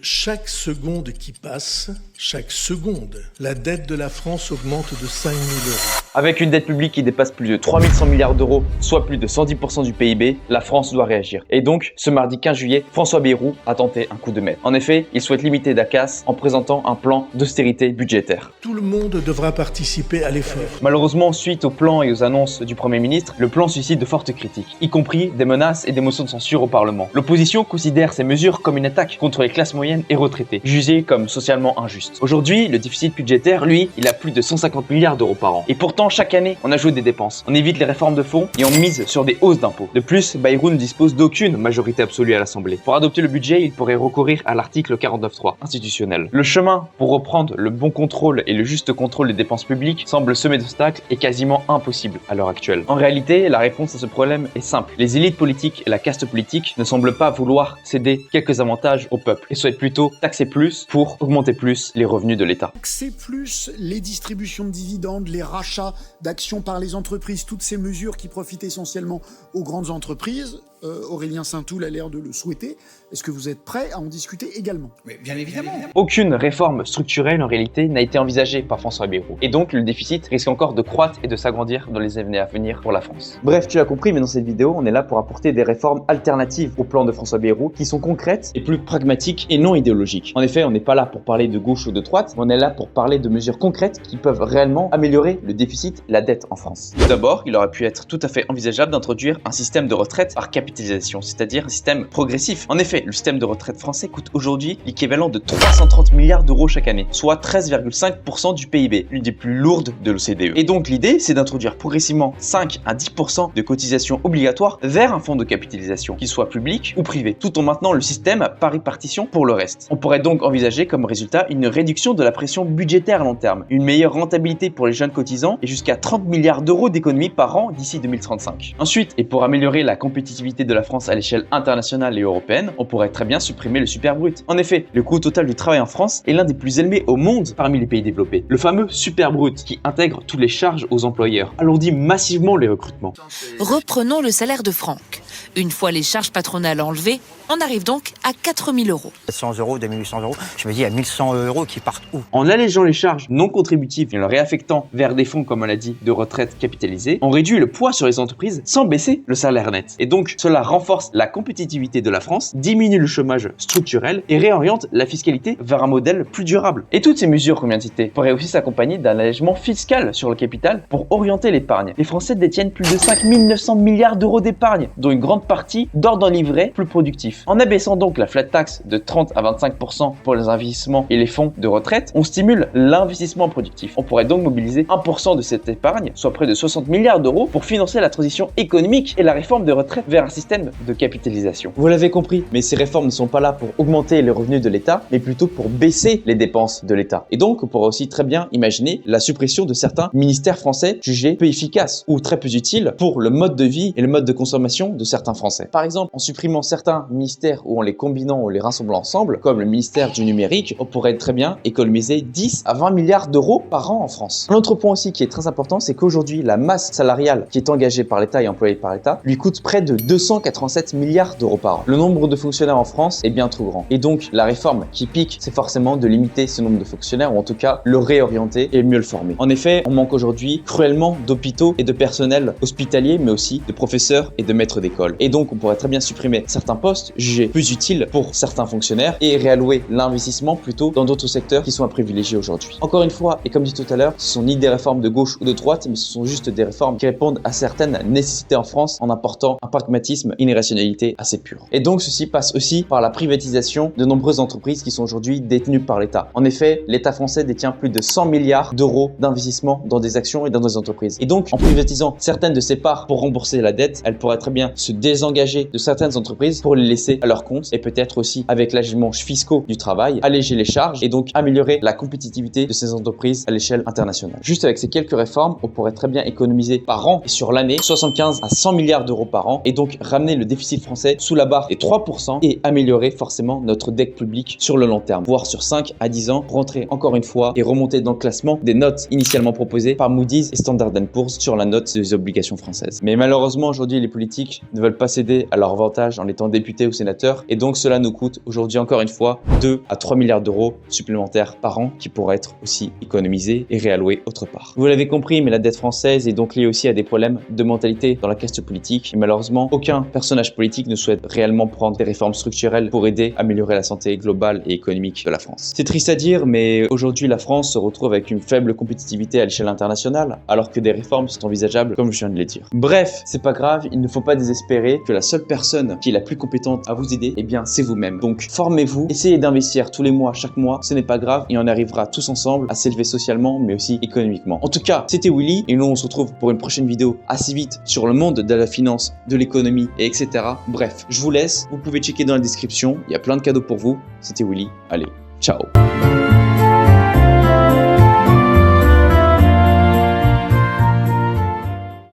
Chaque seconde qui passe, chaque seconde, la dette de la France augmente de 5 000 €. Avec une dette publique qui dépasse plus de 3100 milliards d'euros, soit plus de 110% du PIB, la France doit réagir. Et donc, ce mardi 15 juillet, François Bayrou a tenté un coup de maître. En effet, il souhaite limiter la casse en présentant un plan d'austérité budgétaire. Tout le monde devra participer à l'effort. Malheureusement, suite aux plans et aux annonces du Premier ministre, le plan suscite de fortes critiques, y compris des menaces et des motions de censure au Parlement. L'opposition considère ces mesures comme une attaque contre les classes moyennes et retraitées, jugées comme socialement injustes. Aujourd'hui, le déficit budgétaire, lui, il a plus de 150 milliards d'euros par an. Et pourtant, chaque année, on ajoute des dépenses. On évite les réformes de fond et on mise sur des hausses d'impôts. De plus, Bayrou ne dispose d'aucune majorité absolue à l'Assemblée. Pour adopter le budget, il pourrait recourir à l'article 49.3 institutionnel. Le chemin pour reprendre le bon contrôle et le juste contrôle des dépenses publiques semble semé d'obstacles et quasiment impossible à l'heure actuelle. En réalité, la réponse à ce problème est simple. Les élites politiques et la caste politique ne semblent pas vouloir céder quelques avantages au peuple et souhaitent plutôt taxer plus pour augmenter plus les revenus de l'État. Taxer plus les distributions de dividendes, les rachats d'actions par les entreprises, toutes ces mesures qui profitent essentiellement aux grandes entreprises. Aurélien Saint-Toul a l'air de le souhaiter. Est-ce que vous êtes prêt à en discuter également? Mais bien évidemment. Aucune réforme structurelle en réalité n'a été envisagée par François Bayrou. Et donc le déficit risque encore de croître et de s'agrandir dans les années à venir pour la France. Bref, tu l'as compris, mais dans cette vidéo, on est là pour apporter des réformes alternatives au plan de François Bayrou qui sont concrètes et plus pragmatiques et non idéologiques. En effet, on n'est pas là pour parler de gauche ou de droite, mais on est là pour parler de mesures concrètes qui peuvent réellement améliorer le déficit et la dette en France. Tout d'abord, il aurait pu être tout à fait envisageable d'introduire un système de retraite par capitalisation, c'est-à-dire un système progressif. En effet, le système de retraite français coûte aujourd'hui l'équivalent de 330 milliards d'euros chaque année, soit 13,5% du PIB, l'une des plus lourdes de l'OCDE. Et donc l'idée, c'est d'introduire progressivement 5 à 10% de cotisations obligatoires vers un fonds de capitalisation, qu'il soit public ou privé, tout en maintenant le système par répartition pour le reste. On pourrait donc envisager comme résultat une réduction de la pression budgétaire à long terme, une meilleure rentabilité pour les jeunes cotisants et jusqu'à 30 milliards d'euros d'économies par an d'ici 2035. Ensuite, et pour améliorer la compétitivité de la France à l'échelle internationale et européenne, on pourrait très bien supprimer le super brut. En effet, le coût total du travail en France est l'un des plus élevés au monde parmi les pays développés. Le fameux super brut qui intègre toutes les charges aux employeurs alourdit massivement les recrutements. Reprenons le salaire de Franck. Une fois les charges patronales enlevées, on arrive donc à 4 000 €. 100 €, 2800 € je me dis, il y a 1100 € qui partent où? En allégeant les charges non contributives et en les réaffectant vers des fonds, comme on l'a dit, de retraite capitalisés, on réduit le poids sur les entreprises sans baisser le salaire net. Et donc, cela renforce la compétitivité de la France, diminue le chômage structurel et réoriente la fiscalité vers un modèle plus durable. Et toutes ces mesures qu'on vient de citer pourraient aussi s'accompagner d'un allègement fiscal sur le capital pour orienter l'épargne. Les Français détiennent plus de 5 900 milliards d'euros d'épargne, dont une grande partie dort dans livret plus productif. En abaissant donc la flat tax de 30 à 25% pour les investissements et les fonds de retraite, on stimule l'investissement productif. On pourrait donc mobiliser 1% de cette épargne, soit près de 60 milliards d'euros, pour financer la transition économique et la réforme de retraite vers un système de capitalisation. Vous l'avez compris, mais ces réformes ne sont pas là pour augmenter les revenus de l'État, mais plutôt pour baisser les dépenses de l'État. Et donc, on pourrait aussi très bien imaginer la suppression de certains ministères français jugés peu efficaces ou très peu utiles pour le mode de vie et le mode de consommation de certains Français. Par exemple, en supprimant certains ministères ou en les combinant ou les rassemblant ensemble, comme le ministère du numérique, on pourrait très bien économiser 10 à 20 milliards d'euros par an en France. Un autre point aussi qui est très important, c'est qu'aujourd'hui, la masse salariale qui est engagée par l'État et employée par l'État lui coûte près de 287 milliards d'euros par an. Le nombre de fonctionnaires en France est bien trop grand. Et donc, la réforme qui pique, c'est forcément de limiter ce nombre de fonctionnaires, ou en tout cas, le réorienter et mieux le former. En effet, on manque aujourd'hui cruellement d'hôpitaux et de personnel hospitalier, mais aussi de professeurs et de maîtres d'école. Et donc, on pourrait très bien supprimer certains postes jugés plus utiles pour certains fonctionnaires et réallouer l'investissement plutôt dans d'autres secteurs qui sont à privilégier aujourd'hui. Encore une fois, et comme dit tout à l'heure, ce sont ni des réformes de gauche ou de droite, mais ce sont juste des réformes qui répondent à certaines nécessités en France en apportant un pragmatisme et une rationalité assez pure. Et donc, ceci passe aussi par la privatisation de nombreuses entreprises qui sont aujourd'hui détenues par l'État. En effet, l'État français détient plus de 100 milliards d'euros d'investissement dans des actions et dans des entreprises. Et donc, en privatisant certaines de ces parts pour rembourser la dette, elle pourrait très bien se désengager de certaines entreprises pour les laisser à leur compte et peut-être aussi avec l'allègement fiscaux du travail, alléger les charges et donc améliorer la compétitivité de ces entreprises à l'échelle internationale. Juste avec ces quelques réformes, on pourrait très bien économiser par an et sur l'année 75 à 100 milliards d'euros par an et donc ramener le déficit français sous la barre des 3% et améliorer forcément notre dette publique sur le long terme, voire sur 5 à 10 ans, rentrer encore une fois et remonter dans le classement des notes initialement proposées par Moody's et Standard & Poor's sur la note des obligations françaises. Mais malheureusement aujourd'hui les politiques ne veulent pas céder à leur avantage en étant députés ou sénateurs. Et donc cela nous coûte aujourd'hui encore une fois 2 à 3 milliards d'euros supplémentaires par an qui pourraient être aussi économisés et réalloués autre part. Vous l'avez compris, mais la dette française est donc liée aussi à des problèmes de mentalité dans la caste politique. Et malheureusement, aucun personnage politique ne souhaite réellement prendre des réformes structurelles pour aider à améliorer la santé globale et économique de la France. C'est triste à dire, mais aujourd'hui la France se retrouve avec une faible compétitivité à l'échelle internationale, alors que des réformes sont envisageables, comme je viens de les dire. Bref, c'est pas grave, il ne faut pas désespérer que la seule personne qui est la plus compétente à vous aider, eh bien c'est vous-même. Donc formez-vous, essayez d'investir tous les mois, chaque mois, ce n'est pas grave et on arrivera tous ensemble à s'élever socialement mais aussi économiquement. En tout cas, c'était Willy et nous on se retrouve pour une prochaine vidéo assez vite sur le monde de la finance, de l'économie et etc. Bref, je vous laisse, vous pouvez checker dans la description, il y a plein de cadeaux pour vous. C'était Willy, allez, ciao.